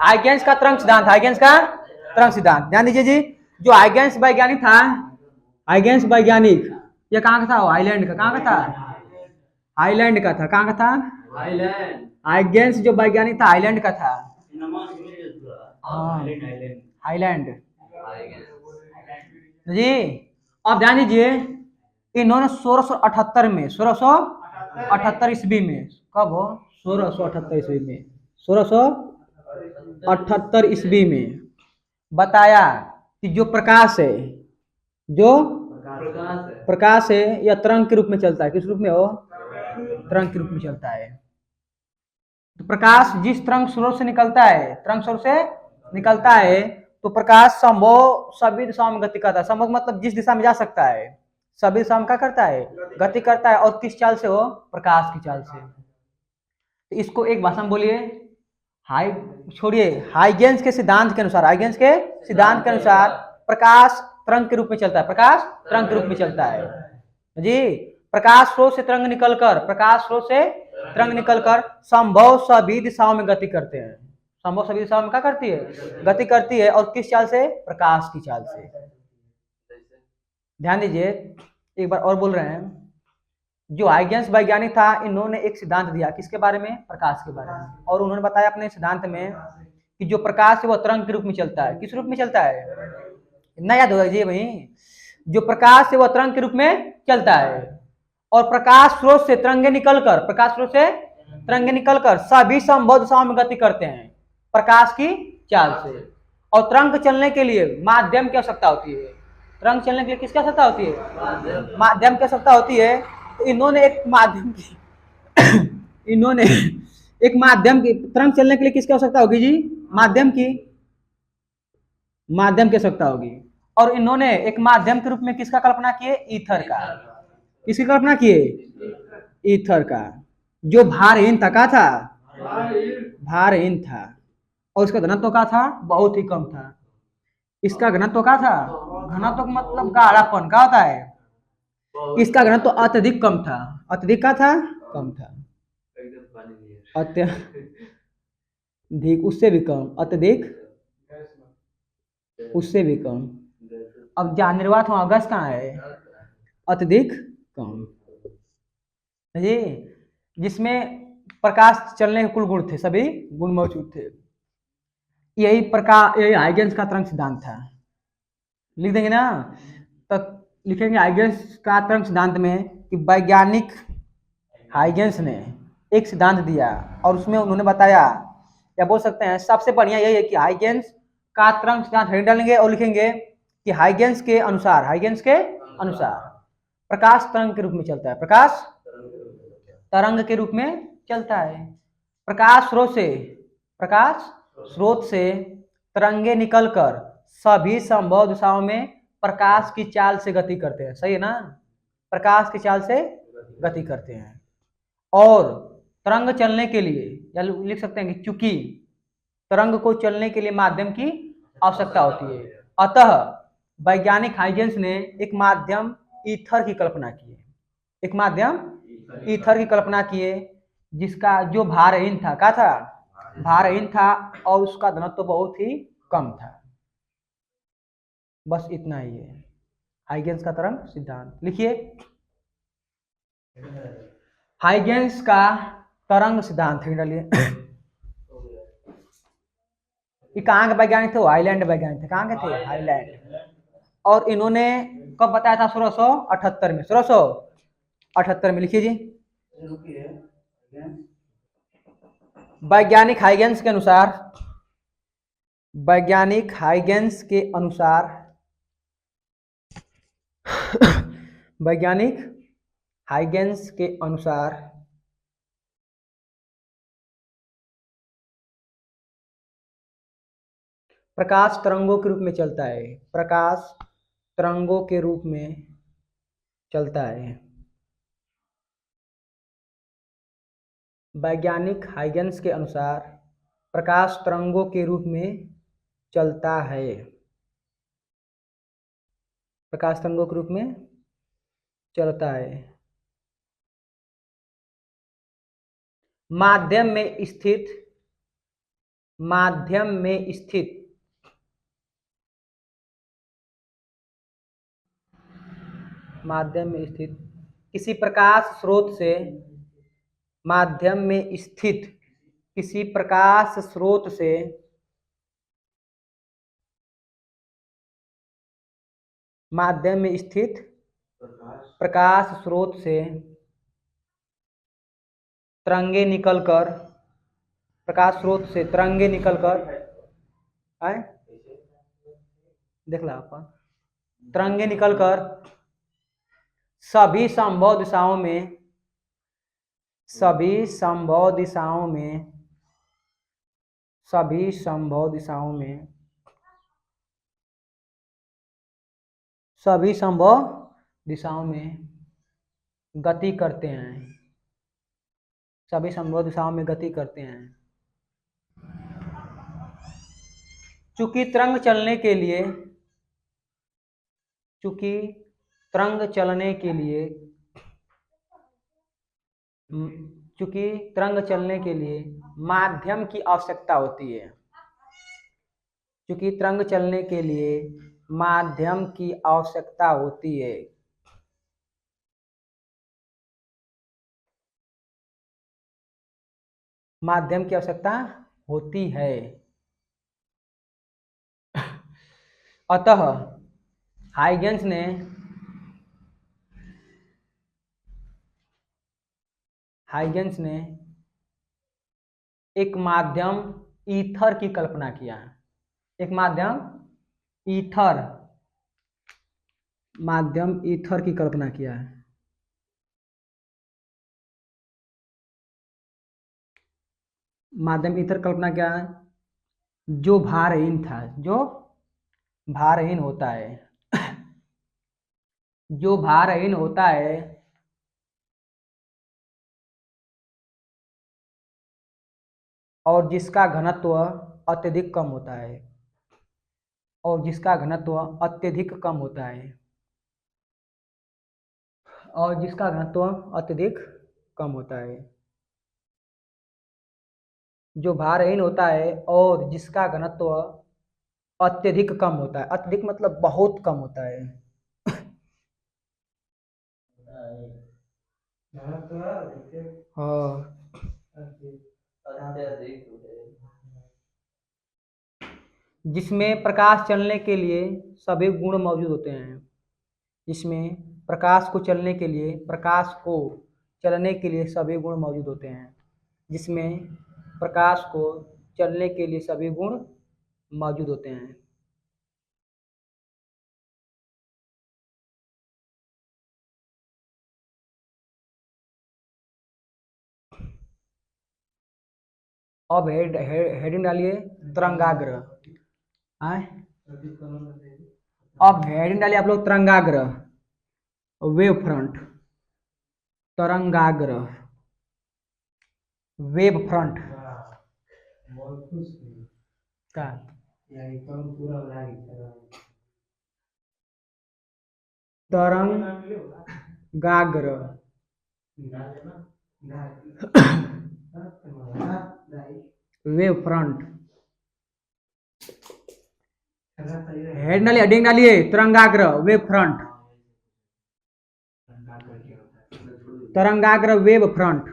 Huygens का तरंग सिद्धांत, हाइगेंस का तरंग सिद्धांत ध्यान दीजिए जी। जो हाइगेंस वैज्ञानिक था, हाइगेंस वैज्ञानिक, ये कहाँ का था? आइलैंड का। कहाँ का था? आइलैंड का था। कहाँ का था? आइलैंड। हाइगेंस जो वैज्ञानिक था आइलैंड का था। हाँ, आइलैंड जी। अब ध्यान दीजिए, इन्होंने 1678 में, 1678 ईस्वी में, कब हो? 1678 ईस्वी में, 1678 ईस्वी में बताया कि जो प्रकाश है, जो प्रकाश है यह तरंग के रूप में चलता है। किस रूप में हो? तरंग के रूप में चलता है। तो प्रकाश जिस तरंग स्रोत से निकलता है, तरंग स्रोत से निकलता है, तो प्रकाश संभव सभी दिशाओं में गति करता है। संभव मतलब जिस दिशा में जा सकता है, सभी दिशा में क्या करता है? गति करता है। और किस चाल से हो? प्रकाश की चाल से। तो इसको एक भाषा में बोलिए। हाई छोड़िए, हाइगेंस के सिद्धांत के अनुसार, हाइगेंस के सिद्धांत के अनुसार प्रकाश तरंग के रूप में चलता है। प्रकाश तरंग के रूप में चलता है जी। प्रकाश स्रोत से तरंग निकलकर, प्रकाश स्रोत से तरंग निकलकर संभव सभी दिशाओं में गति करते हैं। संभव सभी दिशाओं में क्या करती है? गति करती है। और किस चाल से? प्रकाश की चाल से। ध्यान दीजिए, एक बार और बोल रहे हैं। जो हाइगेंस वैज्ञानिक था, इन्होंने एक सिद्धांत दिया। किसके बारे में? प्रकाश के बारे में। और उन्होंने बताया अपने सिद्धांत में कि जो प्रकाश है वह तरंग के रूप में चलता है। किस रूप में चलता है? इतना याद होगा जी भाई। जो प्रकाश है वह तरंग के रूप में चलता है। और प्रकाश स्रोत से तरंगे निकलकर, प्रकाश स्रोत से तरंगे निकलकर सभी संभव दिशाओं में गति करते हैं प्रकाश की चाल से। और तरंग चलने के लिए माध्यम की आवश्यकता होती है। तरंग चलने के लिए किसकी आवश्यकता होती है? माध्यम की आवश्यकता होती है। तो इन्होंने एक माध्यम की इन्होंने एक माध्यम की, तरंग चलने के लिए किसकी आवश्यकता होगी जी? माध्यम की, माध्यम की आवश्यकता होगी। और इन्होंने एक माध्यम के रूप में किसका कल्पना किए? ईथर का। किसकी कल्पना किए? ईथर का, जो भारहीन था। का था? भारहीन था। और इसका घनत्व का था? बहुत ही कम था। इसका घनत्व का था? घनत्व मतलब गाढ़ापन का होता है। इसका घनत्व तो अत्यधिक कम था। अत्यधिक का था? कम था। अत्यधिक, उससे भी कम, अत्यधिक उससे भी कम। अब जहाँ निर्वात वहां गैस कहाँ है? अत्यधिक कम जी। जिसमें प्रकाश चलने के कुल गुण थे, सभी गुण मौजूद थे। यही प्रकाश, यही हाइगेंस का तरंग सिद्धांत था। लिख देंगे ना? तो लिखेंगे हाइगेंस का तरंग सिद्धांत में कि वैज्ञानिक हाइगेंस ने एक सिद्धांत दिया और उसमें उन्होंने बताया, या बोल सकते हैं सबसे बढ़िया यही है कि हाइगेंस का तरंग सिद्धांत हेडिंग डालेंगे और लिखेंगे कि हाइगेंस के अनुसार, हाइगेंस के अनुसार प्रकाश तरंग के रूप में चलता है। प्रकाश तरंग के रूप में चलता है। प्रकाश स्रोत से, प्रकाश स्रोत से तरंगे निकलकर सभी संभव दिशाओं में प्रकाश की चाल से गति करते हैं। सही है ना? प्रकाश की चाल से गति करते हैं। और तरंग चलने के लिए, या लिख सकते हैं कि चूंकि तरंग को चलने के लिए माध्यम की आवश्यकता होती है, अतः वैज्ञानिक हाइगेंस ने एक माध्यम ईथर की कल्पना की है। एक माध्यम ईथर की कल्पना किए, जिसका जो भारहीन था। क्या था? भारहीन था। और उसका घनत्व तो बहुत ही कम था। बस इतना ही है हाइगेंस का तरंग सिद्धांत। लिखिए, हाइगेंस का तरंग सिद्धांत डालिए। ये कहाँ के वैज्ञानिक थे? आइलैंड वैज्ञानिक थे। कहाँ के थे? आइलैंड। और इन्होंने कब बताया था? 1678 में। 1678 में। लिखिए जी, वैज्ञानिक हाइगेंस के अनुसार, वैज्ञानिक हाइगेंस के अनुसार वैज्ञानिक हाइगेंस के अनुसार प्रकाश तरंगों के रूप में चलता है। प्रकाश तरंगों के रूप में चलता है। वैज्ञानिक हाइगेंस के अनुसार प्रकाश तरंगों के रूप में चलता है। प्रकाश तरंगों के रूप में चलता है। माध्यम में स्थित, माध्यम में स्थित किसी प्रकाश स्रोत से माध्यम में स्थित किसी प्रकाश स्रोत से माध्यम में स्थित प्रकाश स्रोत से तरंगे निकलकर प्रकाश स्रोत से तरंगे निकलकर आए देख ला आप तरंगे निकलकर सभी संभव दिशाओं में सभी संभव दिशाओं में गति करते हैं सभी संभव दिशाओं में गति करते हैं। चूंकि तरंग चलने के लिए माध्यम की आवश्यकता होती है माध्यम की आवश्यकता होती है। माध्यम की आवश्यकता होती है। अतः हाइगेंस ने एक माध्यम ईथर की कल्पना किया। एक माध्यम ईथर की कल्पना किया है। माध्यम ईथर कल्पना क्या है? जो भारहीन था, जो भारहीन होता है और जिसका घनत्व अत्यधिक कम होता है जो भारहीन होता है और जिसका घनत्व अत्यधिक कम होता है। अत्यधिक मतलब बहुत कम होता है। जिसमें प्रकाश चलने के लिए सभी गुण मौजूद होते हैं। जिसमें प्रकाश को चलने के लिए सभी गुण मौजूद होते हैं। जिसमें प्रकाश को चलने के लिए सभी गुण मौजूद होते हैं। अब हेडिंग डालिए तरंगाग्र। अब हेडिंग डालिए आप लोग तरंगाग्र, वेव फ्रंट, तरंगाग्र, वेव फ्रंट का तरंगाग्र वेव फ्रंट। हेडिंग डालिए तरंगाग्र, वेव फ्रंट, तरंगाग्र, वेव फ्रंट।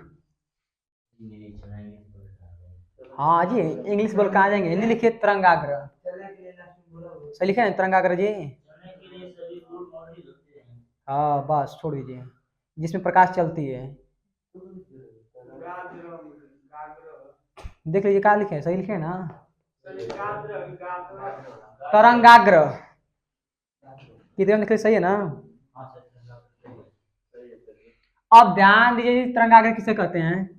हाँ जी, इंग्लिश बोल कहाँ जाएंगे, हिंदी लिखिए तरंगाग्र। सही लिखे ना तरंगाग्र जी? हाँ बस छोड़ दीजिए, जिसमें प्रकाश चलती है। देख लीजिए कहाँ लिखे, सही लिखे ना? तरंगाग्र कितने लिखे, सही है ना? अब ध्यान दीजिए तरंगाग्र किसे कहते हैं?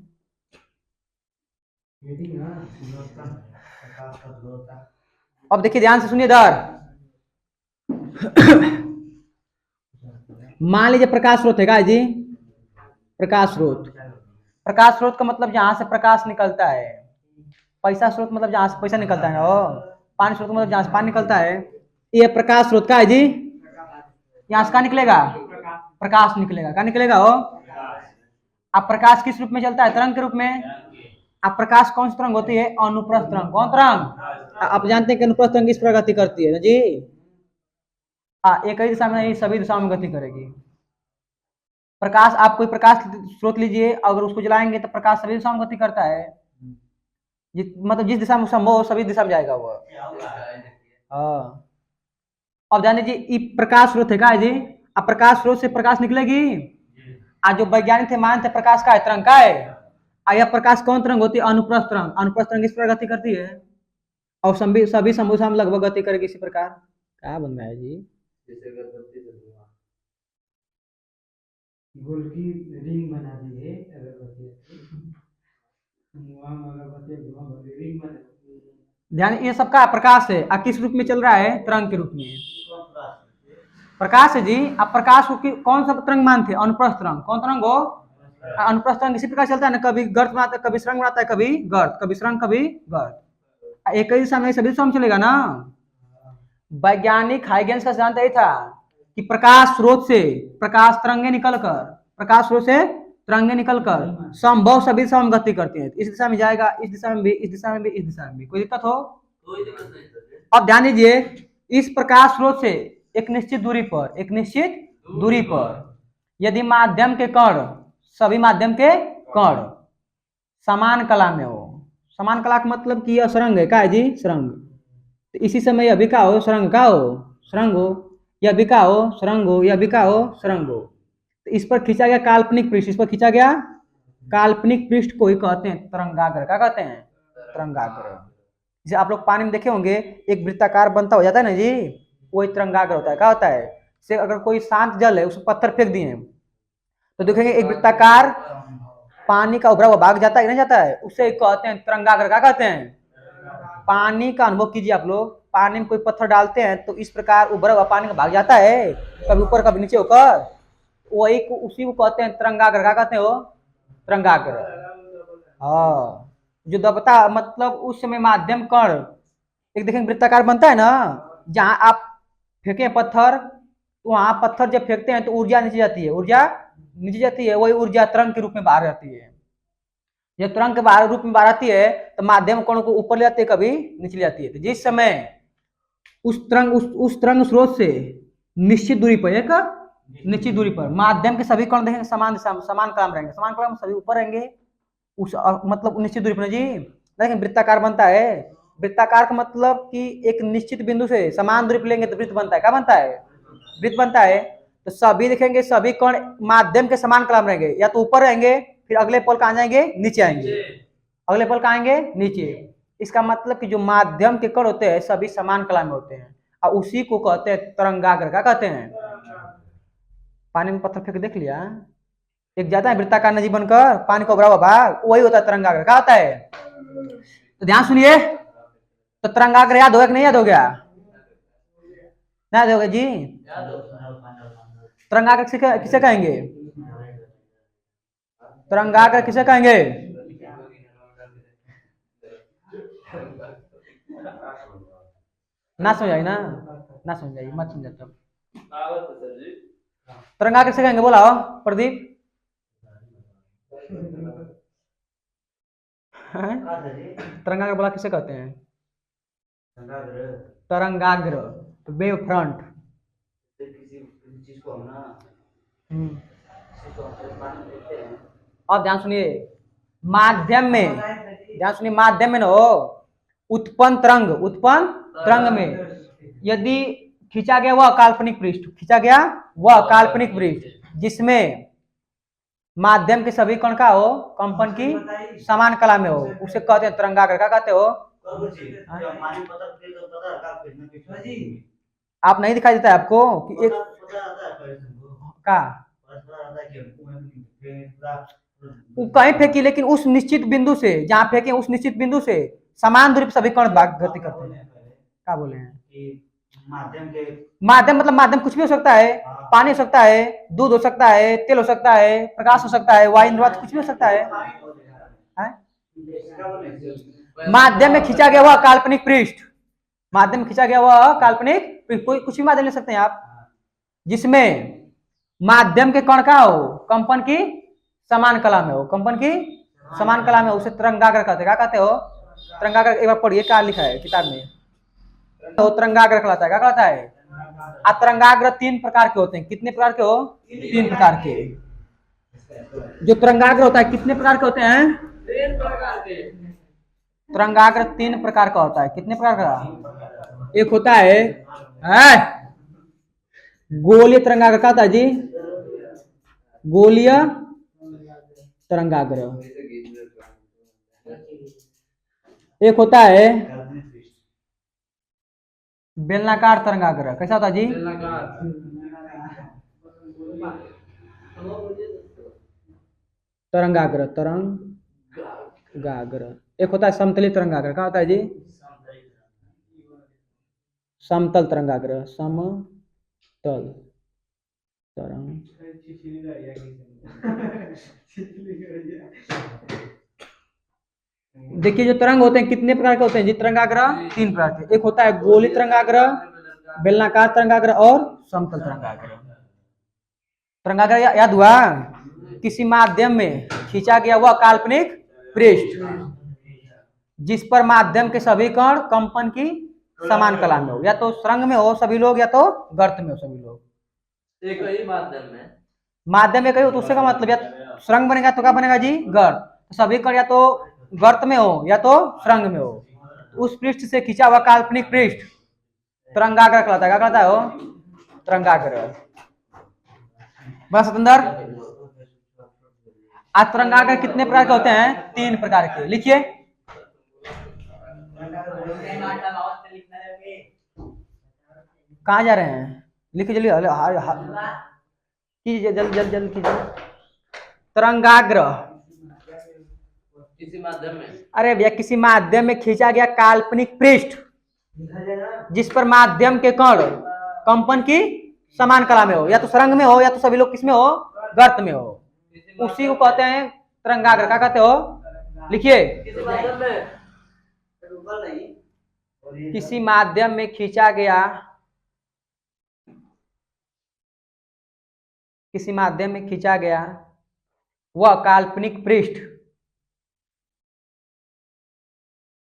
अब देखिए ध्यान से सुनिए इधर। मान लीजिए प्रकाश स्रोत है क्या जी? प्रकाश स्रोत का मतलब जहां से प्रकाश निकलता है। पैसा स्रोत मतलब जहां से पैसा निकलता है ना। पानी स्रोत मतलब जहां से पानी निकलता है। ये प्रकाश स्रोत का है जी। यहाँ से क्या निकलेगा? प्रकाश निकलेगा। क्या निकलेगा? अब प्रकाश किस रूप में चलता है? तरंग के रूप में। अब प्रकाश कौन सी तरंग होती है? अनुप्रस्थ तरंग। कौन तरंग? आप जानते हैं कि अनुप्रस्थ तरंग किस प्रकार गति करती है ना जी? एक ही दिशा में नहीं, सभी दिशाओं में गति करेगी। प्रकाश, आप कोई प्रकाश स्रोत लीजिए, अगर उसको जलाएंगे तो प्रकाश सभी दिशाओं में गति करता है। मतलब जिस दिशा में संभव हो सभी दिशा में जाएगा वो। हाँ, अब जान लीजिए ये प्रकाश स्रोत है का है जी? अब प्रकाश स्रोत से प्रकाश निकलेगी। आज जो वैज्ञानिक थे मानते प्रकाश का है, तरंग का है। यह प्रकाश कौन तरंग होती है? अनुप्रस्थ तरंग। अनुप्रस्थ तरंग इस प्रकार गति करती है और सभी समूह में लगभग गति करेगी इसी प्रकार। क्या बन रहा है जी? गोल की रिंग बना दी है अगरबत्ती, रिंग बना। ध्यान, ये सबका प्रकाश है। किस रूप में चल रहा है? तरंग के रूप में प्रकाश है जी। अब प्रकाश को कौन सा तरंग मानते हैं? अनुप्रस्थ तरंग। कौन तरंग हो? अनुप्रस्थ तरंग इसी प्रकार चलता है ना, कभी गर्त बनाता है, कभी सुरंग बनाता है, कभी गर्त, कभी सुरंग, कभी गर्त। एक ही दिशा में सभी दिशा में चलेगा ना। वैज्ञानिक हाइगेंस का सिद्धांत यही था कि प्रकाश स्रोत से प्रकाश तरंगे निकलकर, प्रकाश स्रोत से तरंगे निकलकर संभव सभी दिशा में गति करती है। इस दिशा में जाएगा, इस दिशा में भी, इस दिशा में भी, इस दिशा में भी। कोई दिक्कत हो? कोई दिक्कत नहीं। अब ध्यान दीजिए, इस प्रकाश स्रोत से एक निश्चित दूरी पर, एक निश्चित दूरी पर यदि माध्यम के कण, सभी माध्यम के कण समान कला में हो। समान कला का मतलब कि यह सुरंग है का है जी? सुरंग। तो इसी समय यह भी का हो? सुरंग का हो? सुरंग हो। यह भी का हो? सुरंग हो। यह भी का हो? सुरंग हो। तो इस पर खींचा गया काल्पनिक पृष्ठ, इस पर खींचा गया काल्पनिक पृष्ठ को ही कहते हैं तरंगाग्र। क्या कहते हैं? तरंगाग्र। जैसे आप लोग पानी में देखे होंगे एक वृत्ताकार बनता हो जाता है ना जी, वही तरंगाग्र होता है। क्या होता है? से अगर कोई शांत जल है उसमें पत्थर फेंक दिए तो देखेंगे एक वृत्ताकार पानी का उभरा हुआ भाग जाता है नहीं जाता है, उसे कहते हैं तरंगाग्र। क्या कहते हैं? पानी का अनुभव कीजिए आप लोग, पानी में कोई पत्थर डालते हैं तो इस प्रकार उभरा हुआ पानी का भाग जाता है, कभी ऊपर कभी नीचे होकर, वही को उसी को कहते हैं तरंगाग्र। क्या कहते हैं वो? तरंगाग्र। हाँ, जो दबता मतलब उस समय माध्यम कण एक देखेंगे वृत्ताकार बनता है ना, जहां आप फेंके पत्थर, वहां पत्थर जब फेंकते हैं तो ऊर्जा नीचे जाती है, ऊर्जा नीचे जाती है, वही ऊर्जा तरंग के रूप में बाहर आती है। जब तरंग के बाहर रूप में बाहर आती है तो माध्यम कण को ऊपर ले जाती है, कभी नीचे ले जाती है। तो जिस समय उस तरंग स्रोत से निश्चित दूरी पर, एक निश्चित दूरी पर माध्यम के सभी कण देखेंगे समान दिशा, समान क्रम रहेंगे, समान क्रम सभी ऊपर रहेंगे, उस मतलब निश्चित दूरी पर जी। देखें वृत्ताकार बनता है। वृत्ताकार का मतलब कि एक निश्चित बिंदु से समान दूरी पर लेंगे तो वृत्त बनता है। क्या बनता है? वृत्त बनता है। तो सभी देखेंगे सभी कण माध्यम के समान क्रम रहेंगे, या तो ऊपर रहेंगे, फिर अगले पल कहाँ जाएंगे? नीचे आएंगे, अगले पल कहाँ आएंगे? नीचे। इसका मतलब कि जो माध्यम के कण होते हैं सभी समान कला में होते हैं, और उसी को कहते हैं तरंगाग्र। क्या कहते हैं? पानी में पत्थर फेंक देख लिया, एक जाता है वृत्ताकार नदी बनकर पानी को उभरा हुआ भाग, वही होता है तरंगाग्र। क्या होता है? तो ध्यान सुनिए, तो तरंगाग्र याद हो गया कि नहीं याद हो गया? नहीं याद हो गया जी? तरंगाग्र किसे कहेंगे? तरंगाग्र किसे कहेंगे? ना समझाई ना, ना समझाई, मत समझा तब। तरंगाग्र किसे कहेंगे बोला प्रदीप? तरंगाग्र बोला किसे कहते हैं? तरंगाग्र, वेव फ्रंट। अब ध्यान सुनिए, माध्यम में, ध्यान सुनिए, माध्यम में न हो उत्पन्न तरंग में यदि खींचा गया वह काल्पनिक पृष्ठ, खींचा गया वह काल्पनिक पृष्ठ जिसमें माध्यम के सभी कण का हो कंपन की समान कला में हो, उसे कहते हैं तरंगाग्र। क्या कहते हो? आप नहीं दिखाई देता है आपको कि एक का कहीं फेंकी, लेकिन उस निश्चित बिंदु से जहां फेंके उस निश्चित बिंदु से समान दूरी पर सभी कण गति करते हैं। क्या बोले हैं? माध्यम मतलब माध्यम कुछ भी हो सकता है, पानी हो सकता है, दूध हो सकता है, तेल हो सकता है, प्रकाश हो सकता है, वायु निर्वात, कुछ भी हो सकता है। माध्यम में खींचा गया वह काल्पनिक पृष्ठ, माध्यम में खींचा गया वह काल्पनिक पृष्ठ, कोई कुछ भी माध्यम ले सकते हैं आप, जिसमें माध्यम के कण का हो कंपन की समान कला में हो, कंपन की समान कला में उसे तरंगाग्र कहते हैं। क्या कहते हो? तरंगाग्र। एक बार पढ़िए क्या लिखा है किताब में। तो तरंगाग्र कहलाता है। क्या कहलाता है? तरंगाग्र 3 प्रकार के होते हैं। कितने प्रकार के हो? 3 प्रकार के। जो तरंगाग्र होता है कितने प्रकार के होते हैं? 3 प्रकार के। तरंगाग्र 3 प्रकार का होता है। कितने प्रकार का? एक होता है गोलीय तरंगाग्र। क्या होता है जी? गोलीय तरंगाग्र। एक होता है बेलनाकार तरंगाग्र। कैसा होता है जी? तरंगाग्र। तरंगाग्र। एक होता है समतली तरंगाग्र। क्या होता है जी? समतल तरंगाग्र। समतल तरंग। देखिए जो तरंग होते हैं कितने प्रकार के होते हैं जी? तरंगाग्र 3 प्रकार के। एक होता है गोली तरंगाग्र, बेलनाकार तरंगाग्र और समतल तरंगाग्र। तरंगाग्र याद हुआ? किसी माध्यम में खींचा गया हुआ काल्पनिक पृष्ठ जिस पर माध्यम के सभी कण कंपन की समान कला में हो। या तो सुरंग में हो सभी लोग, या तो गर्त में हो सभी लोग। एक ही माध्यम में। माध्यम में कहीं हो तो उससे का मतलब या सुरंग बनेगा तो क्या बनेगा जी? गर्त। तो सभी कण या तो गर्त में हो या तो सुरंग में हो। उस पृष्ठ से खींचा हुआ काल्पनिक पृष्ठ तरंगाग्र कहलाता है। क्या कहलाता है वो? तरंगाग्र। बस सतेंद्र, तरंगाग्र कितने प्रकार के होते हैं? 3 प्रकार के। लिखिए। कहाँ जा रहे हैं? लिखिए जल्दी। कीजिए जल्दी कीजिए। तरंगाग्र किसी माध्यम में। अरे भैया किसी माध्यम में खींचा गया काल्पनिक पृष्ठ जिस पर माध्यम के कण कंपन की समान कला में हो। या तो सुरंग में हो या तो सभी लोग किसमें हो? गर्त में हो। उसी को कहते हैं तरंगाग्र। क्या कहते हो? लिखिए। किसी माध्यम में। किसी माध्यम में खींचा गया, किसी माध्यम में खींचा गया वह काल्पनिक पृष्ठ,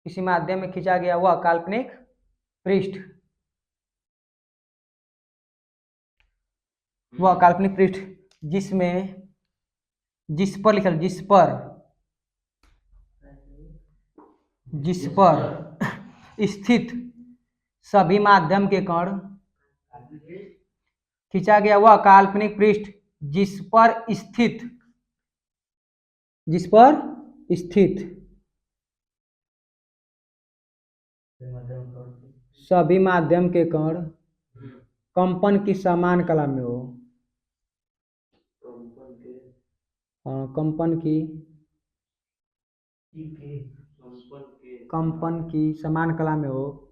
किसी माध्यम में खींचा गया वह काल्पनिक पृष्ठ, वह काल्पनिक पृष्ठ जिसमें, जिस पर लिखा, जिस पर स्थित सभी माध्यम के कण, खींचा गया वह काल्पनिक पृष्ठ जिस पर स्थित सभी माध्यम के कण कंपन की समान कला में हो। कंपन की समान कला में हो।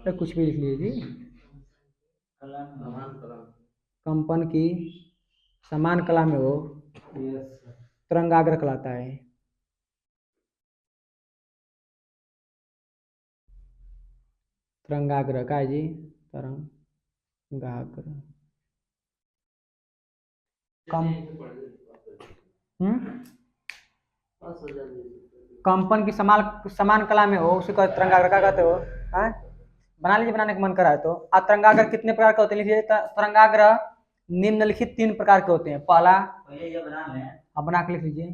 तो कुछ भी लिख लीजिए जी। कंपन की समान कला में हो तरंगाग्र कहलाता है। तरंगाग्र का है जी? तरंगाग्र। कंपन की समान कला में हो उसे तरंगाग्र का कहते हो। बना लीजिए, बनाने का मन करा है तो। तरंगाग्र कितने प्रकार के होते हैं? लिखिए। तरंगाग्र निम्नलिखित 3 प्रकार के होते हैं। पहला, अब बना के लिख लीजिए।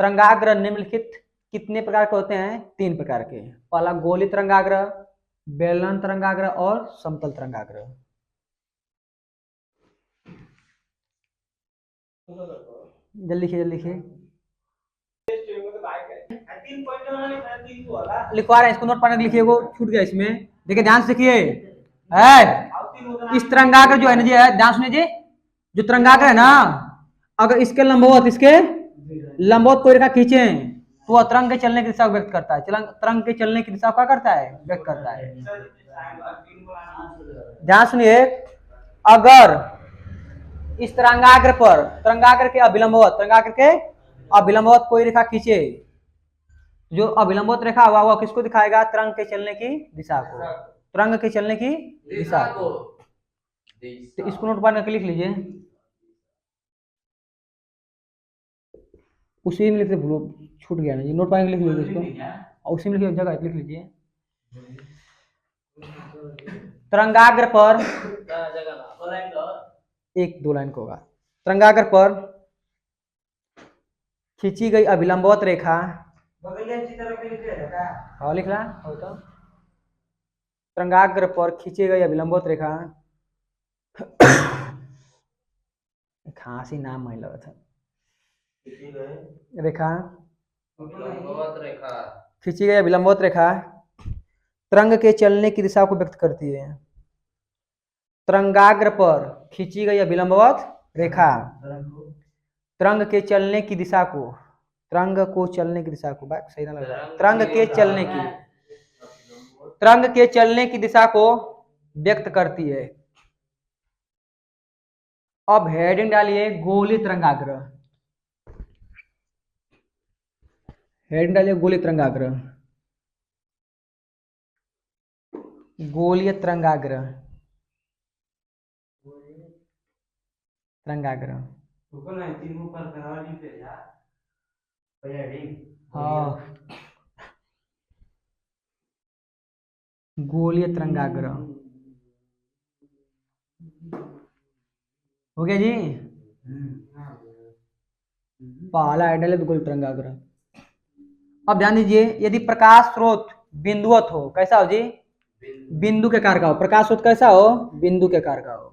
तरंगाग्र निम्नलिखित कितने प्रकार के होते हैं? 3 प्रकार के। पहला गोली तरंगाग्र, बेलन तरंगाग्र और समतल तरंगाग्र। जल्दी लिखिए। लिखवा रहे हैं, इसको नोट पढ़ने के लिखिए। वो छूट गया इसमें। देखिए ध्यान से लिखिए। इस तरंगाग्र जो है ना जी, ध्यान सुनिए जी। जो तरंगाग्र है ना, अगर इसके लंबवत कोई रेखा खींचे तो वह तरंग के चलने की दिशा को व्यक्त करता है। तरंग के चलने की दिशा क्या करता है? व्यक्त करता है। ध्यान सुनिए। अगर इस तरंगाग्र के अभिलंबवत कोई रेखा खींचे, जो अभिलंबवत रेखा हुआ वह किसको दिखाएगा? तरंग के चलने की दिशा को। तरंग के चलने की दिशा को। तो इसको नोट करके लिख लीजिए। उसी में लिख लीजिए, भूलो छूट गया ना जी, नोट पाएंगे लिख लीजिए इसको, और उसी में लिखिए जगह लिख लीजिए। तरंगाग्र पर एक दो लाइन को होगा। तरंगाग्र पर खींची गई अभिलंबवत रेखा, हाँ लिख रहा हो तो, तरंगाग्र पर खींची गई अभिलंबवत रेखा, खांसी नाम नहीं लगा था, रेखा खींची गई अभिलंबवत रेखा तरंग के चलने की दिशा को व्यक्त करती है। तरंगाग्र पर खींची गई अभिलंबवत रेखा तरंग के चलने की दिशा को, तरंग को चलने की दिशा को, बात सही ना लग रहा है, तरंग के चलने की दिशा को व्यक्त करती है। अब हेडिंग डालिए गोलीय तरंगाग्र, हेडिंग डालिए गोलीय तरंगाग्र, गोलीय तरंगाग्र, तरंगाग्र, हाँ गोलीय तरंगाग्र हो गया जी। पहला आइडल है तो गोलीय तरंगाग्र। अब ध्यान दीजिए, यदि प्रकाश स्रोत बिंदुवत हो, कैसा हो जी, बिंदु के आकार का हो, प्रकाश स्रोत कैसा हो, बिंदु के आकार का हो,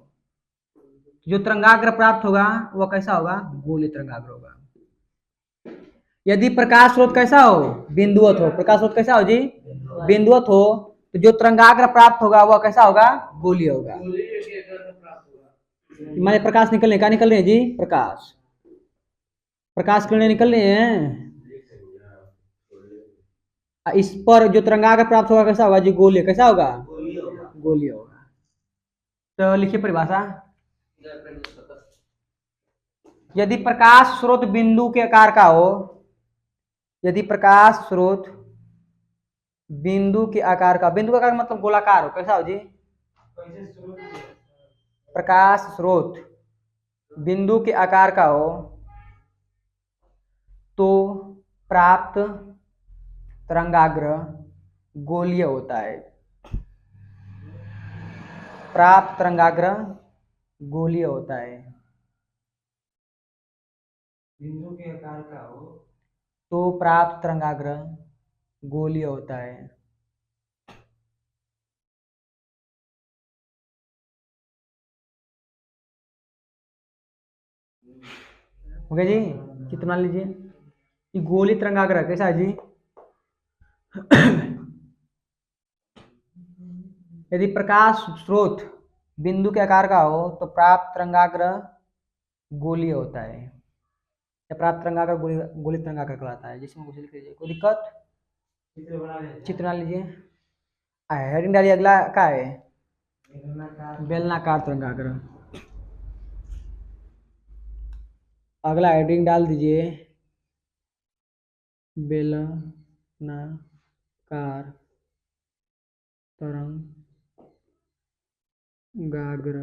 जो तरंगाग्र प्राप्त होगा वह कैसा होगा, गोलीय तरंगाग्र होगा। यदि प्रकाश स्रोत कैसा हो, बिंदुवत हो, प्रकाश स्रोत कैसा हो जी, बिंदुवत हो, तो जो तरंगाग्र प्राप्त होगा वह कैसा होगा, गोलीय होगा। माने प्रकाश निकलने का निकल रहे हैं जी, प्रकाश प्रकाश किरणें निकल रही हैं, इस पर जो तरंगाग्र प्राप्त होगा कैसा होगा जी, गोलीय, कैसा होगा, गोलीय होगा। तो लिखिए परिभाषा, यदि प्रकाश स्रोत बिंदु के आकार का हो, यदि प्रकाश स्रोत बिंदु के आकार का, बिंदु का आकार मतलब गोलाकार हो, कैसा हो जी, प्रकाश स्रोत बिंदु के आकार का हो तो प्राप्त तरंगाग्र गोलीय होता है, प्राप्त तरंगाग्र गोलीय होता है। बिंदु के आकार का हो तो प्राप्त तरंगाग्र गोलीय होता है। हो गया जी, कितना लीजिए, ये गोलीय तरंगाग्र कैसा है जी, यदि प्रकाश स्रोत बिंदु के आकार का हो तो प्राप्त तरंगाग्र गोलीय होता है, या प्राप्त तरंगाग्र गोलीय तरंगाग्र कहलाता है। जिसमें कुछ लिख लीजिए, कोई दिक्कत, चित्र बना लीजिए। हेडिंग डालिए, अगला क्या है, बेलनाकार तरंगाग्र। अगला हेडिंग डाल दीजिए बेलनाकार तरंगाग्र।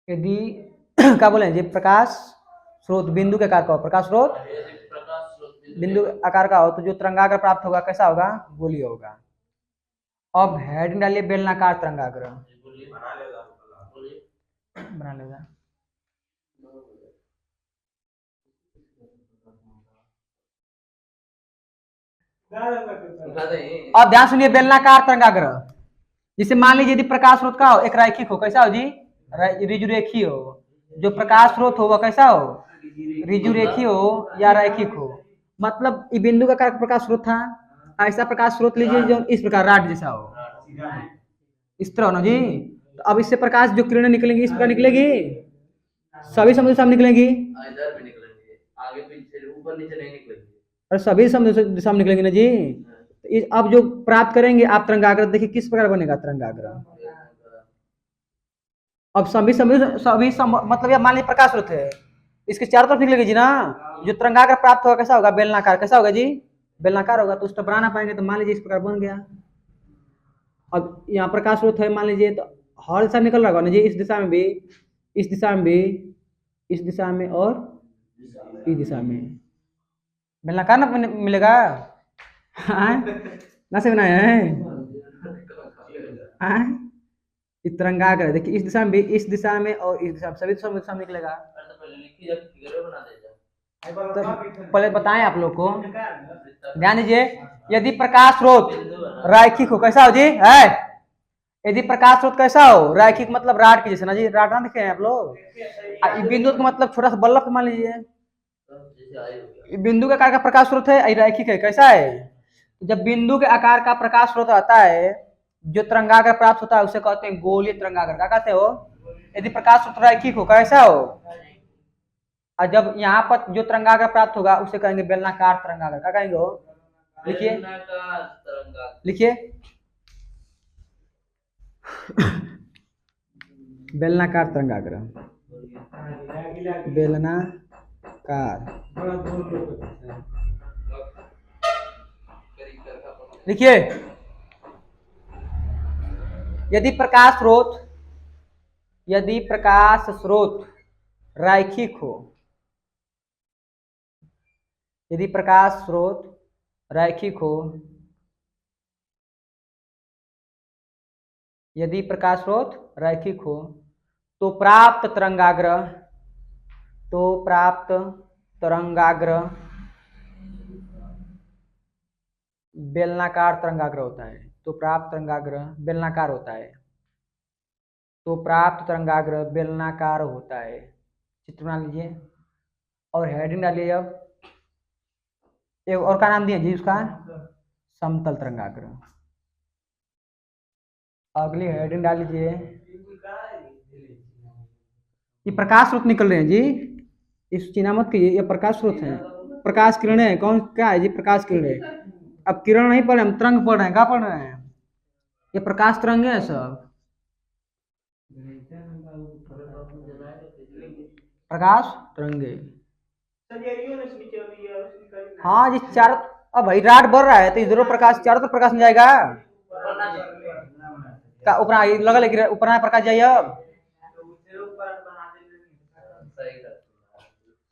यदि क्या बोले जी, प्रकाश स्रोत बिंदु के आकार का हो, प्रकाश स्रोत बिंदु आकार का हो तो जो तरंगाग्र प्राप्त होगा कैसा होगा, गोलीय होगा। अब हेडिंग डालिए बेलनाकार तरंगाग्र, बना लेगा। अब ध्यान सुनिए, बेलनाकार तरंगाग्र, जिसे मान लीजिए यदि प्रकाश स्रोत का हो एक रैखिक हो, कैसा हो जी, रिजुरेखी हो, जो प्रकाश स्रोत हो वह कैसा हो, रिजुरेखी हो या रैखिक हो। मतलब ये बिंदु का प्रकाश स्रोत था, ऐसा प्रकाश स्रोत लीजिए जो इस प्रकार राड जैसा हो, इस तरह ना जी। तो अब इससे प्रकाश जो किरणें निकलेंगी इस प्रकार निकलेगी, सभी समुद्र सामने निकलेंगी, इधर भी निकलेंगे, आगे पीछे ऊपर नीचे नहीं निकलेंगे, और सभी समुद्र दिशा में निकलेंगे ना जी। तो अब जो प्राप्त करेंगे आप तरंगाग्र, देखिए किस प्रकार बनेगा तरंगाग्र। अब मतलब ये मान लीजिए प्रकाश स्रोत है, इसके चारों तरफ निकलेगी जी ना, जो तरंगाग्र प्राप्त होगा कैसा होगा, बेलनाकार, कैसा होगा जी, बेलनाकार होगा तो उसको बना पाएंगे, तो मान लीजिए इस प्रकार बन गया। अब यहाँ प्रकाश स्रोत है मान लीजिए, तो हर दिशा में निकल रहा होगा ना जी, इस दिशा में भी, इस दिशा में भी, इस दिशा में और इस दिशा में बेलनाकार ना मिलेगा। ना से बनाया है ये तिरंगाग्र है। देखिए इस दिशा में भी, इस दिशा में और इस दिशा में, सभी दिशा में निकलेगा। तो पहले लिखी जब फिगर बना देगा। तो पहले बताएं आप लोग को, ध्यान दीजिए। यदि प्रकाश स्रोत रैखिक हो, कैसा हो जी है, यदि प्रकाश स्रोत कैसा हो, रैखिक मतलब राड की जैसे ना जी, राड ना दिखे हैं आप लोग। बिंदु का मतलब छोटा सा बल्ब मान लीजिए, बिंदु के आकार का प्रकाश स्रोत है, रैखिक है, कैसा है। जब बिंदु के आकार का प्रकाश स्रोत आता है, जो तरंगाग्र प्राप्त होता है उसे कहते हैं गोलीय तरंगाग्र। क्या कहते हो, यदि प्रकाश स्रोत रैखिक हो, कैसा हो, और जब यहाँ पर जो तरंगाग्र प्राप्त होगा उसे कहेंगे बेलनाकार तरंगाग्र। क्या कहेंगे हो, लिखिए लिखिए बेलनाकार तरंगाग्र, बेलनाकार। लिखिए यदि प्रकाश स्रोत, यदि प्रकाश स्रोत रैखिक हो, यदि प्रकाश स्रोत रैखिक हो, यदि प्रकाश स्रोत रैखिक हो, तो प्राप्त तरंगाग्र, तो प्राप्त तरंगाग्र बेलनाकार तरंगाग्र होता है। तो प्राप्त तरंगाग्र बेलनाकार होता है, तो प्राप्त तरंगाग्र बेलनाकार होता है। चित्र बना लीजिए और हेडिंग डालिए। अब एक और का नाम दिया जी उसका, समतल तरंगाग्र। अगली हेडिंग डाल लीजिए, ये प्रकाश स्रोत निकल रहे हैं जी, इस चिन्ह मत कीजिए, ये प्रकाश स्रोत है, प्रकाश किरणें है। कौन क्या है जी, प्रकाश किरणें। अब किरण नहीं पढ़ रहे हम, तरंग पढ़ रहे हैं। क्या पढ़ रहे हैं, ये प्रकाश तरंगे है सब, प्रकाश तरंगे। हाँ जी चारों, अब भाई राड बढ़ रहा है तो इधरों प्रकाश, चारों तरफ प्रकाश नहीं जाएगा का, ऊपर लगा लेकिन ऊपर प्रकाश जाइए। अब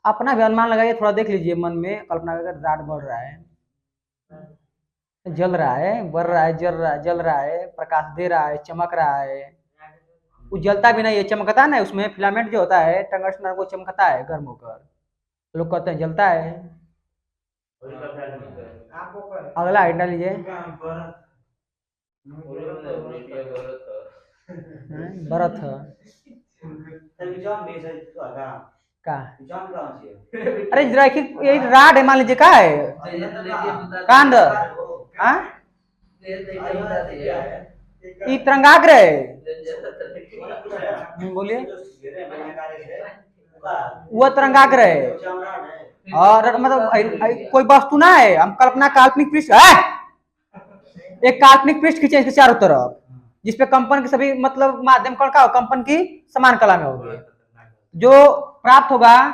अपना भी अनुमान लगाइए, थोड़ा देख लीजिए मन में कल्पना करके, राड बढ़ रहा है, जल रहा है, बढ़ रहा है, जल रहा है, जल रहा है, प्रकाश दे रहा है, चमक रहा है। वो जलता भी नहीं है, चमकता है ना, उसमें फिलामेंट जो होता है टंगस्टन वो चमकता है गर्म होकर, लोग कहते हैं जलता है। अगला आइटम डाल लीजिए, भरत का, अरे रैखिक ये राड है मान लीजिए, का है कांड, ये तरंगाग्र है। बोलिए वो तरंगाग्र है, और मतलब कोई वस्तु ना है, हम कल्पना काल्पनिक पृष्ठ है, एक काल्पनिक पृष्ठ खींचे इसके चारों तरफ, जिसपे कंपन के सभी मतलब माध्यम कण का कंपन की समान कला में होगी। जो प्राप्त होगा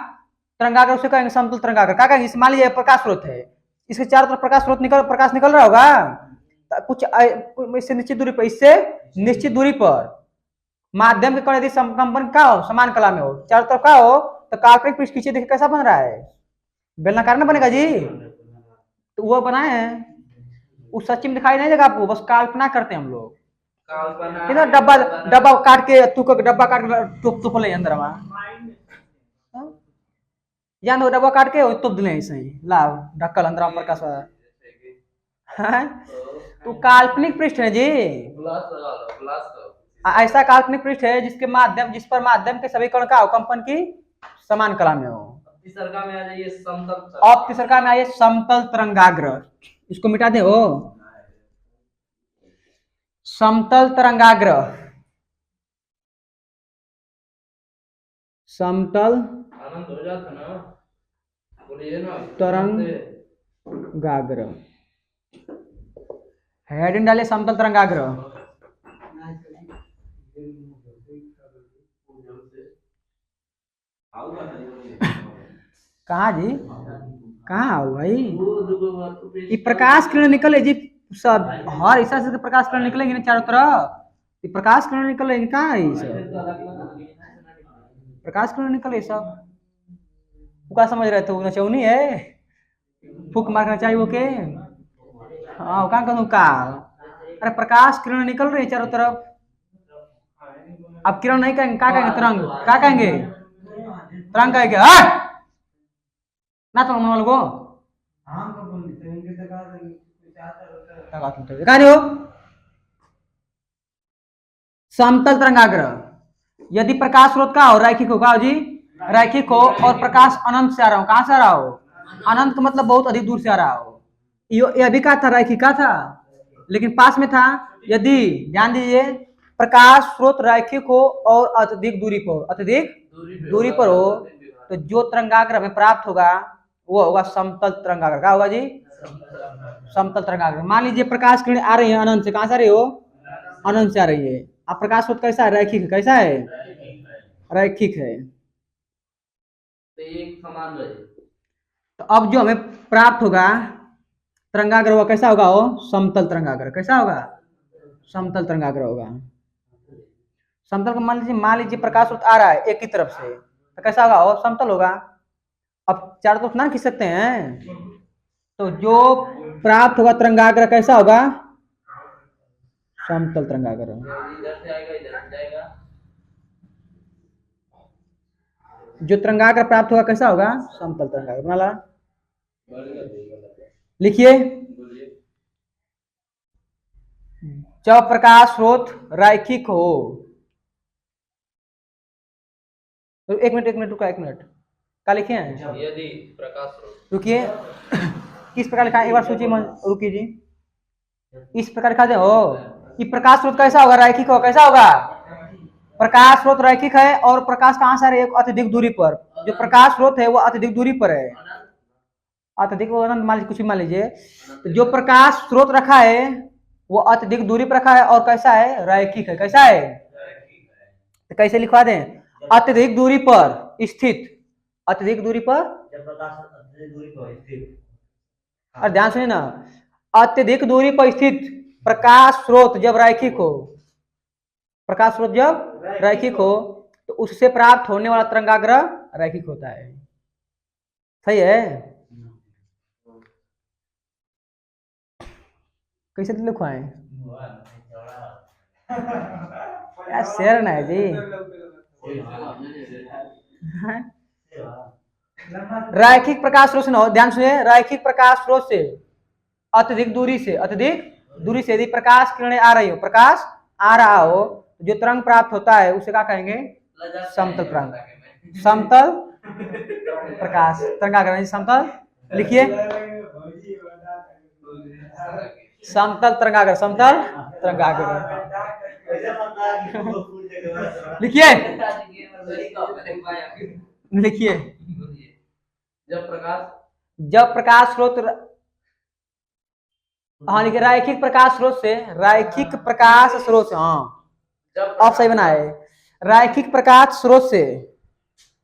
तरंगाग्र उसे कहेंगे समतल तरंगाग्र। क्या कहेंगे, मान लीजिए प्रकाश स्रोत है, इसके चारों तरफ प्रकाश निकल रहा होगा, कुछ इससे निश्चित दूरी पर, इससे निश्चित दूरी पर माध्यम के कण यदि कंपन का हो, समान कला में हो, चारों तरफ का हो, तो काल्पनिक पृष्ठ खींचे, देखिए कैसा बन रहा है, बेलनाकार ना बनेगा जी। तो वो बनाए हैं, उस सच्ची में दिखाई नहीं देगा आपको, बस कल्पना करते हैं हम लोग। इधर डब्बा डब्बा काट के डब्बा काट के तुप ले अंदर जान दो, डब्बा काट के तुप दिले ऐसे ही लाभ ढक्कल अंदर प्रकाश तो काल्पनिक पृष्ठ है जी, ऐसा काल्पनिक पृष्ठ है जिसके माध्यम, जिस पर माध्यम के सभी कण का कंपन की समान कला में हो। तीसरका में आ जाइए समतल, अब तीसरका में आइए समतल तरंगाग्र, इसको मिटा दे हो, समतल तरंगाग्र, समतल आनंद हो जाता ना, बोलिए ना तरंगाग्र। हेडिंग डाले समतल तरंगाग्र। कहाँ जी, कहाँ हो भाई? वो देखो बात तो फिर ये प्रकाश किरण निकले जी, सब हर हिस्सा से प्रकाश किरण निकलेंगे ना चारों तरफ। ये प्रकाश किरण निकलेंगे, कहाँ है ये सब? प्रकाश किरण निकले सब। तू क्या समझ रहे थे, वो नचौनी है? फूक मारना चाहिए वो के? हाँ वो कहाँ करूँ का? अरे प्रकाश किरण निकल रही है चारों तरफ। अब किरण नहीं कहेंगे, क्या कहेंगे? तरंग। क्या कहेंगे? तरंग कहेंगे। हट ना तो मन लोगो हाँ कब बोलते हैं इनके तक कहा हो समतल तरंगाग्र। यदि प्रकाश स्रोत का हो रैखिक होगा जी, रैखिक हो और प्रकाश अनंत से आ रहा हो, कहां से आ रहा हो? अनंत का मतलब बहुत अधिक दूर से आ रहा हो। यह भी कहा था रैखिक का था, लेकिन पास में था। यदि ध्यान दीजिए, प्रकाश स्रोत रैखिक हो और अत्यधिक दूरी पर, अत्यधिक दूरी पर हो, तो जो तरंगाग्र हमें प्राप्त होगा वो होगा समतल तरंगाग्र। क्या होगा जी? समतल तरंगाग्र। मान लीजिए प्रकाश किरण आ रही है अनंत से, कहां से आ रही हो? अनंत से आ रही है। अब प्रकाश स्रोत कैसा है? रैखिक है। कैसा है? रैखिक है। तो एक समान रहे। तो अब जो हमें प्राप्त होगा तरंगाग्र, वो कैसा होगा? वो समतल तरंगाग्र। कैसा होगा? समतल तरंगाग्र होगा। समतल का मान लीजिए प्रकाश स्रोत आ रहा है एक ही तरफ से, तो कैसा होगा? वो समतल होगा। अब चारों तरफ ना खींच सकते हैं, तो जो प्राप्त होगा तरंगाग्र कैसा होगा? समतल तरंगाग्र। इधर से आएगा, इधर से जाएगा। जो तरंगाग्र प्राप्त होगा कैसा होगा? समतल तरंगाग्र। बना ला, लिखिए। जब प्रकाश स्रोत रैखिक हो, तो एक मिनट रुका, एक मिनट। क्या लिखे हैं? यदि प्रकाश स्रोत, रुकिए। किस प्रकार लिखा है एक बार सोचिए, रुकिए जी। इस प्रकार लिखा दे हो कि प्रकाश स्रोत कैसा होगा? रैखिक हो। कैसा होगा? प्रकाश स्रोत रैखिक है और प्रकाश कहां से आ रही है? अत्यधिक दूरी पर। जो प्रकाश स्रोत है वो अत्यधिक दूरी पर है। अत्यधिक अनंत मान लीजिए, कुछ भी मान लीजिए। तो जो प्रकाश स्रोत रखा है वो अत्यधिक दूरी पर रखा है और कैसा है? रैखिक है। कैसा है? तो कैसे लिखवा दें? अत्यधिक दूरी पर स्थित। अत्यधिक दूरी पर, और ध्यान सुनिए ना, अत्यधिक दूरी पर स्थित प्रकाश स्रोत जब रैखिक हो, प्रकाश स्रोत जब रैखिक हो, तो उससे प्राप्त होने वाला तरंगाग्र रैखिक होता है। सही है? कैसे लिखवाएं? यार शेर ना है जी। रैखिक प्रकाश स्रोत से ना हो, ध्यान सुनिए, रैखिक प्रकाश स्रोत से अत्यधिक दूरी से, अत्यधिक दूरी से यदि प्रकाश किरणें आ रही हो, प्रकाश आ रहा हो, जो तरंग प्राप्त होता है उसे क्या कहेंगे? समतल तरंग। समतल प्रकाश तरंगाग्र। समतल लिखिए, समतल तरंगाग्र। समतल तरंगाग्र लिखिए, लिखिए। जब प्रकाश स्रोत, हाँ लिखिए, रैखिक प्रकाश स्रोत से, रैखिक प्रकाश स्रोत से, हाँ आप सही बनाए, रैखिक प्रकाश स्रोत से।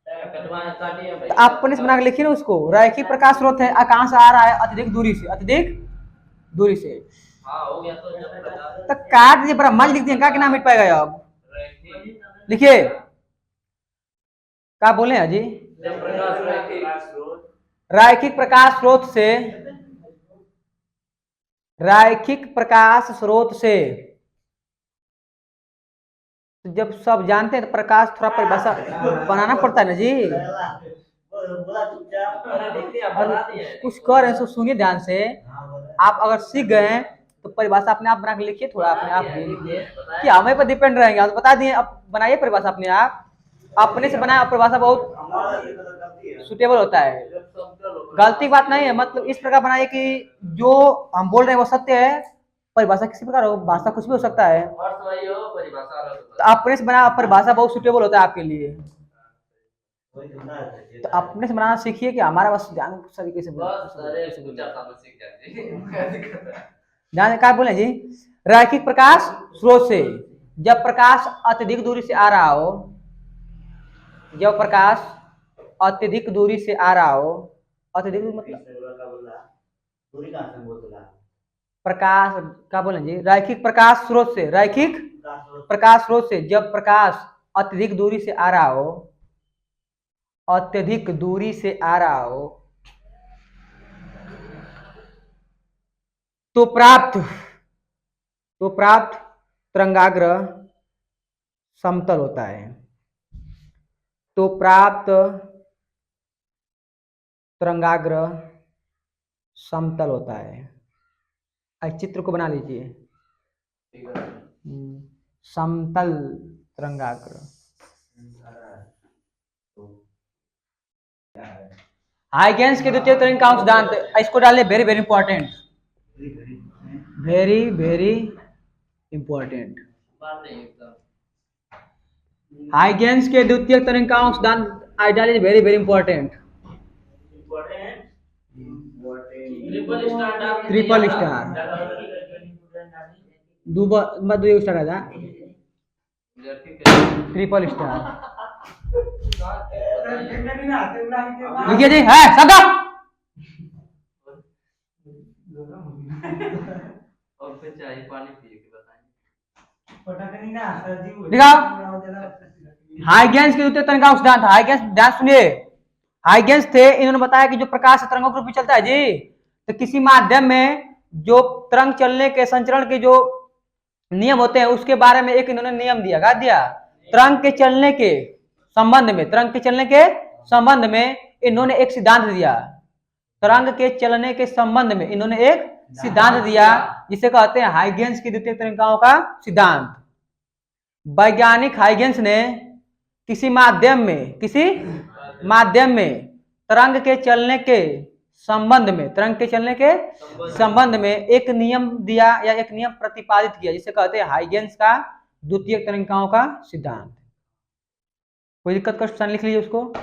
तो आप अपने से बना के लिखिए ना उसको। रैखिक प्रकाश स्रोत है, कहां से आ रहा है? अत्यधिक दूरी से। अत्यधिक दूरी से। हाँ हो गया। तो काट दीजिए, ब्रह्मा जी लिख दिए, क्या नाम मिट पाएगा? अब लिखिए, क्या बोले हैं जी? रैखिक प्रकाश स्रोत से, रैखिक प्रकाश स्रोत से, तो जब सब जानते हैं तो प्रकाश थोड़ा परिभाषा बनाना पड़ता है ना जी। कुछ कर रहे सुनिए ध्यान से। आप अगर सीख गए हैं तो परिभाषा अपने आप बना के लिखिए, थोड़ा अपने आप भी लिखिए कि हमें पर डिपेंड रहेंगे। आप बता दिए, अब बनाइए परिभाषा अपने आप। अपने से बनाए परिभाषा बहुत सुटेबल होता है। गलती बात नहीं है, मतलब इस प्रकार बनाइए कि जो हम बोल रहे हैं वो सत्य है। परिभाषा किसी प्रकार हो, भाषा कुछ भी हो सकता है, तो अपने से बना परिभाषा बहुत सुटेबल होता है आपके लिए। तो अपने से बनाना सीखिए कि हमारा बस ध्यान तरीके से ध्यान क्या बोले जी? रैखिक प्रकाश स्रोत से जब प्रकाश अत्यधिक दूरी से आ रहा हो, जब प्रकाश अत्यधिक दूरी से आ रहा हो, अत्यधिक मतलब का बोला दूरी कहाँ से बोला प्रकाश क्या बोलेंगे, रैखिक प्रकाश स्रोत से, रैखिक प्रकाश स्रोत से जब प्रकाश अत्यधिक दूरी से आ रहा हो, अत्यधिक दूरी से आ रहा हो, तो प्राप्त तरंगाग्र समतल होता है। तो प्राप्त तरंगाग्र समतल होता है। इस चित्र को बना लीजिए, समतल तरंगाग्र। हाइगेंस के द्वितीय तरंग का सिद्धांत, इसको डालिए, very very important, very very important. Huygens के द्वितीय तरंग का सिद्धांत आई डालिए, very very important. Triple star दो स्टार आया, ट्रिपल स्टार लिखिए जी, है सदा और कुछ चाहिए, पानी पिए के बताएं। दिखाओ हाइगेंस के द्वितीय तरंग का सिद्धांत। हाइगेंस, ध्यान सुनिए, हाइगेंस थे, इन्होंने बताया कि जो प्रकाश तरंगों के रूप में चलता है जी, तो किसी माध्यम में जो तरंग चलने के संचरण के जो नियम होते हैं उसके बारे में एक इन्होंने नियम दिया, क्या दिया, तरंग के चलने के संबंध में, तरंग के चलने के संबंध में इन्होंने एक सिद्धांत दिया। तरंग के चलने के संबंध में इन्होंने एक सिद्धांत दिया जिसे कहते हैं हाइगेंस की द्वितीय तरंगिकाओं का सिद्धांत। वैज्ञानिक हाइगेंस ने किसी माध्यम में तरंग के चलने के संबंध में, तरंग के चलने के संबंध में एक नियम दिया या एक नियम प्रतिपादित किया जिसे कहते हैं हाइगेंस का द्वितीय तरंगिकाओं का सिद्धांत। कोई दिक्कत का क्वेश्चन लिख लीजिए उसको।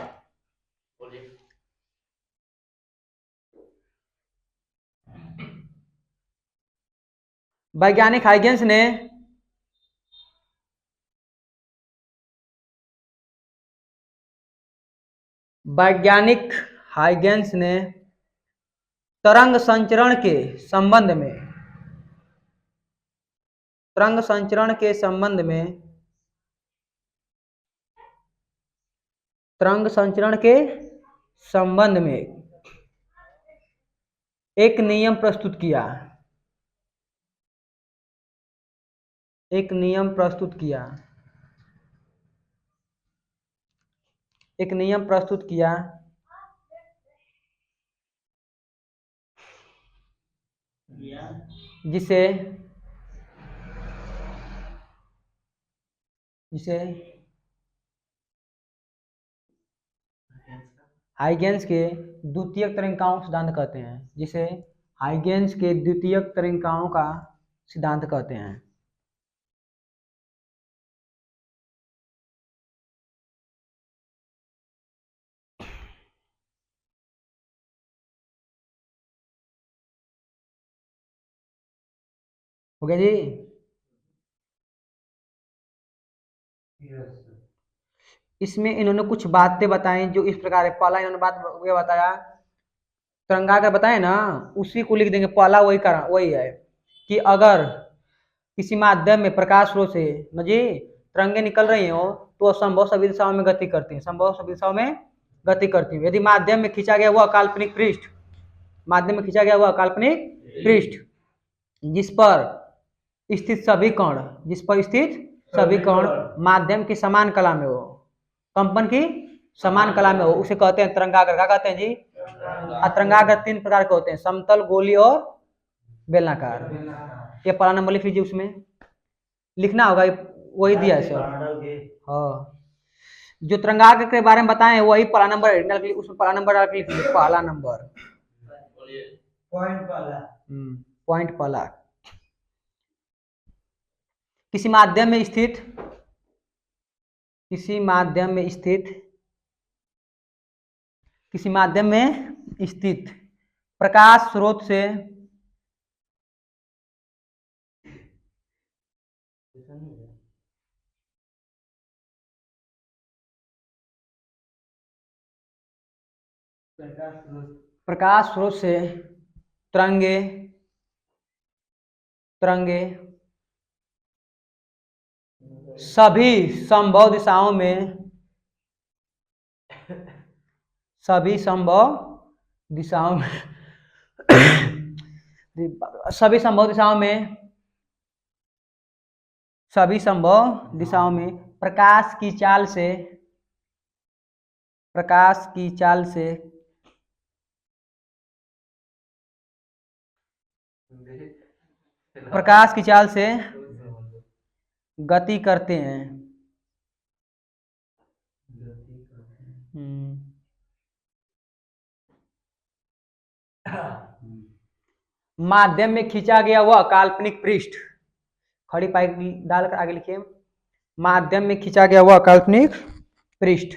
वैज्ञानिक हाइगेंस ने तरंग संचरण के संबंध में, तरंग संचरण के संबंध में, तरंग संचरण के संबंध में एक नियम प्रस्तुत किया, एक नियम प्रस्तुत किया, एक नियम प्रस्तुत किया जिसे हाइगेंस के द्वितीयक तरंगिकाओं सिद्धांत कहते हैं, जिसे हाइगेंस के द्वितीयक तरंगिकाओं का सिद्धांत कहते हैं। हो गया जी। इसमें इन्होंने कुछ बातें बताई जो इस प्रकार है। पहला इन्होंने बात ये बताया, तरंगाग्र बताए ना, उसी को लिख देंगे। पहला वही कारण वही है कि अगर किसी माध्यम में प्रकाश स्रोत से न जी तरंगे निकल रही हो तो असंभव सभी दिशाओं में गति करती हैं, संभव सभी दिशाओं में गति करती हैं। यदि माध्यम में खींचा गया हुआ काल्पनिक पृष्ठ, माध्यम में खींचा गया हुआ काल्पनिक पृष्ठ जिस पर स्थित सभी कण, जिस पर स्थित सभी कण माध्यम की समान कला में हो, कंपन की समान कला में हो, उसे कहते हैं तरंगाग्र। क्या कहते हैं जी? तरंगाग्र तीन प्रकार के होते हैं, समतल, गोली और बेलनाकार। ये पहला नंबर लिख लीजिए, उसमें लिखना होगा, वही दिया है सर। हाँ, जो तरंगाग्र के बारे में बताए वही पहला नंबर है, उसमें पहला नंबर डाल के लिख लीजिए, पहला नंबर, पॉइंट पहला। किसी माध्यम में स्थित, किसी माध्यम में स्थित प्रकाश स्रोत से प्रकाश स्रोत से तरंगे तरंगे सभी संभव दिशाओं में सभी संभव दिशाओं में सभी संभव दिशाओं में सभी संभव दिशाओं में प्रकाश की चाल से प्रकाश की चाल से प्रकाश की चाल से गति करते हैं। माध्यम में खींचा गया वह काल्पनिक पृष्ठ, खड़ी पाई डालकर आगे लिखिए, माध्यम में खींचा गया वह काल्पनिक पृष्ठ,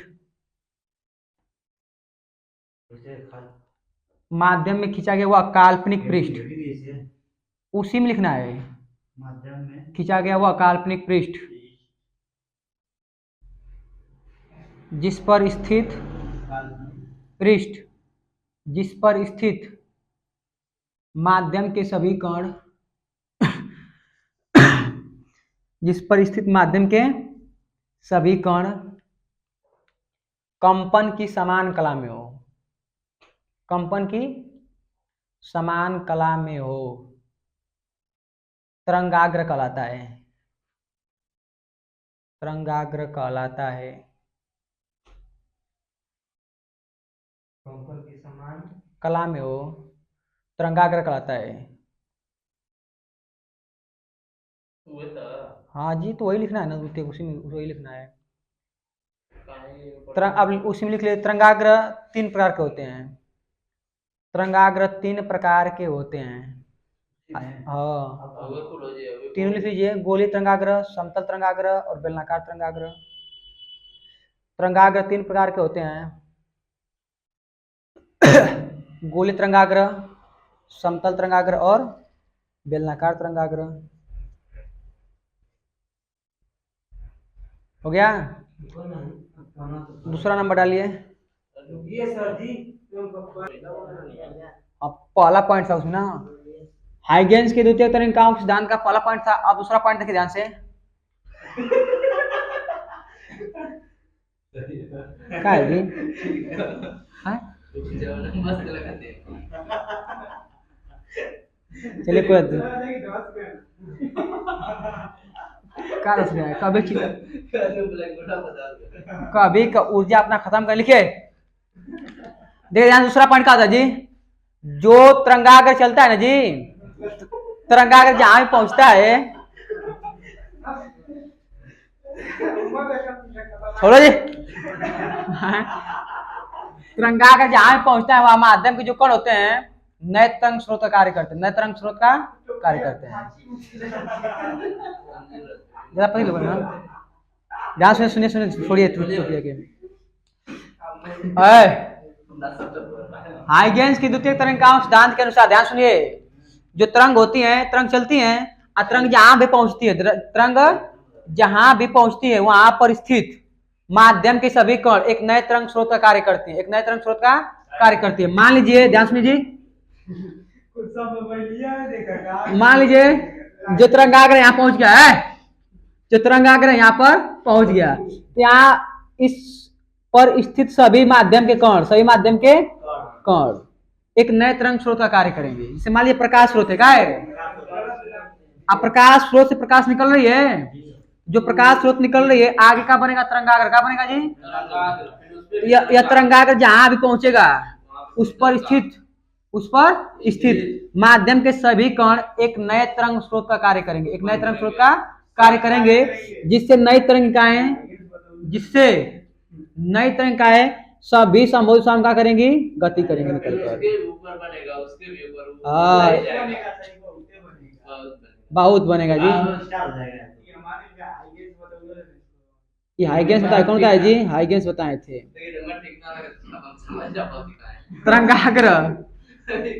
माध्यम में खींचा गया वह काल्पनिक पृष्ठ, उसी में लिखना है, माध्यम में खींचा गया वह काल्पनिक पृष्ठ जिस पर स्थित पृष्ठ जिस पर स्थित माध्यम के सभी कण जिस पर स्थित माध्यम के सभी कण कंपन की समान कला में हो, कंपन की समान कला में हो, तरंगाग्र कहलाता है, तरंगाग्र कहलाता है। कंपन की समान कला में हो, तरंगाग्र कहलाता है। हुए तो हाँ जी, तो वही लिखना है ना, उसी में वही लिखना है। काहे अब उसी में लिख ले, तरंगाग्र 3 प्रकार के होते हैं, तरंगाग्र 3 प्रकार के होते हैं। हाँ, अगर तो लो जी अभी तीनों लिख लीजिए, गोली तरंगाग्र, समतल तरंगाग्र और बेलनाकार तरंगाग्र। तरंगाग्र 3 प्रकार के होते हैं, गोली तरंगाग्र, समतल तरंगाग्र और बेलनाकार तरंगाग्र। हो गया? दूसरा नंबर डालिए। ये सर जी अब पहला पॉइंट था उसमें ना, हाइगेंस के द्वितीय तरंगांक सिद्धांत का पहला पॉइंट था। अब दूसरा पॉइंट देखिए ध्यान से, क्या है जी? हाँ? मस्त लगाते हैं। चलिए कोई बात नहीं। क्या रस गया है? कभी कभी का ऊर्जा अपना खत्म कर लिखे। देखिए ध्यान, दूसरा पॉइंट क्या था जी? जो तरंगाग्र चलता है ना जी, तरंगाग्र जहां भी पहुंचता है, छोड़ो जी, तरंगाग्र जहां भी पहुंचता है वहां माध्यम के जो कण होते हैं नए तरंग स्रोत का कार्य करते हैं, नए तरंग स्रोत का कार्य करते हैं। जरा पहले लो ना, ध्यान से सुनिए, छोड़िए हाइगेंस की द्वितीय तरंगांक सिद्धांत के अनुसार, ध्यान सुनिए, जो तरंग होती हैं, तरंग चलती हैं, और तरंग जहां भी पहुंचती है, तरंग जहां भी पहुंचती है वहां पर स्थित माध्यम के सभी कण एक नए तरंग स्रोत का कार्य करती है, एक नए तरंग स्रोत का कार्य करती है। मान लीजिए, ध्यान सुनिए, मान लीजिए जो तरंगाग्र यहाँ पहुंच गया है, जो तरंगाग्र यहाँ पर पहुंच गया, तो यहाँ इस पर स्थित सभी माध्यम के कण, सभी माध्यम के कण एक नए तरंग स्रोत का कार्य करेंगे। जैसे मान लीजिए प्रकाश स्रोत है, क्या है? अब प्रकाश स्रोत से प्रकाश निकल रही है, जो प्रकाश स्रोत निकल रही है, आगे का बनेगा तरंगाग्र, क्या बनेगा जी? यह तरंगाग्र जहां भी पहुंचेगा उस पर स्थित माध्यम के सभी कण एक नए तरंग स्रोत का कार्य करेंगे, एक नए तरंग स्रोत का कार्य करेंगे, जिससे नई तरंगिकाएं सभी संभव दिशाओं में क्या करेंगी? गति करेंगे निकल कर। उसके ऊपर बनेगा, उसके भी ऊपर हाँ, बहुत बनेगा जी। ये हाइगेंस बताए, कौन बताए जी? हाइगेंस बताए थे।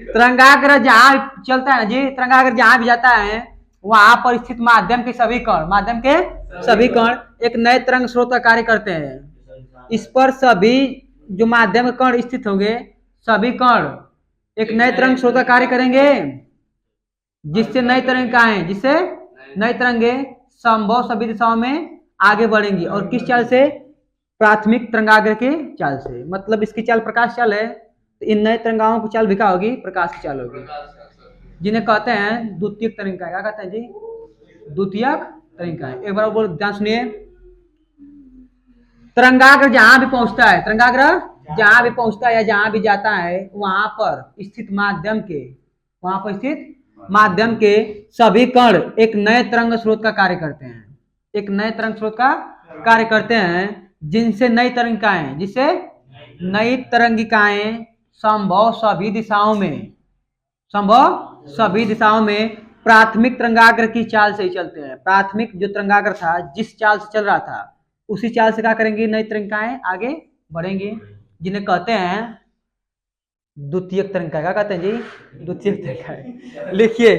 तरंगाग्र जहां चलता है ना जी, तरंगाग्र जहां भी जाता है वहां पर स्थित माध्यम के सभी कण एक नए तरंग स्रोत का कार्य करते हैं। इस पर सभी जो माध्यम कण स्थित होंगे, सभी कण एक नए तरंग स्रोत का कार्य करेंगे, जिससे नई तरंगिकाएं, जिससे नई तरंगे संभव सभी दिशाओं में आगे बढ़ेंगी। और किस चाल से? प्राथमिक तरंगाग्र के चाल से। मतलब इसकी चाल प्रकाश चाल है, तो इन नए तरंगाओं की चाल भी क्या होगी? प्रकाश की चाल होगी, जिन्हें कहते हैं द्वितीयक तरंगिकाएं। क्या कहते हैं जी? द्वितीयक तरंगिकाएं। एक बार बोल, ध्यान सुनिए। तरंगाग्र जहां भी पहुंचता है, तरंगाग्र जहां भी पहुंचता है या जहां भी जाता है, वहां पर स्थित माध्यम के, वहां पर स्थित माध्यम के सभी कण एक नए तरंग स्रोत का कार्य करते हैं, एक नए तरंग स्रोत का कार्य करते हैं, जिनसे नई तरंगिकाएं, जिससे नई तरंगिकाएं संभव सभी दिशाओं में, संभव सभी दिशाओं में प्राथमिक तरंगाग्र की चाल से ही चलते हैं। प्राथमिक जो तरंगाग्र था, जिस चाल से चल रहा था, उसी चाल से क्या करेंगी? नई तरंगिकाएं आगे बढ़ेंगी, जिन्हें कहते हैं द्वितीयक तरंगिकाएं। क्या कहते हैं जी? द्वितीयक तरंगिकाएं। लिखिए,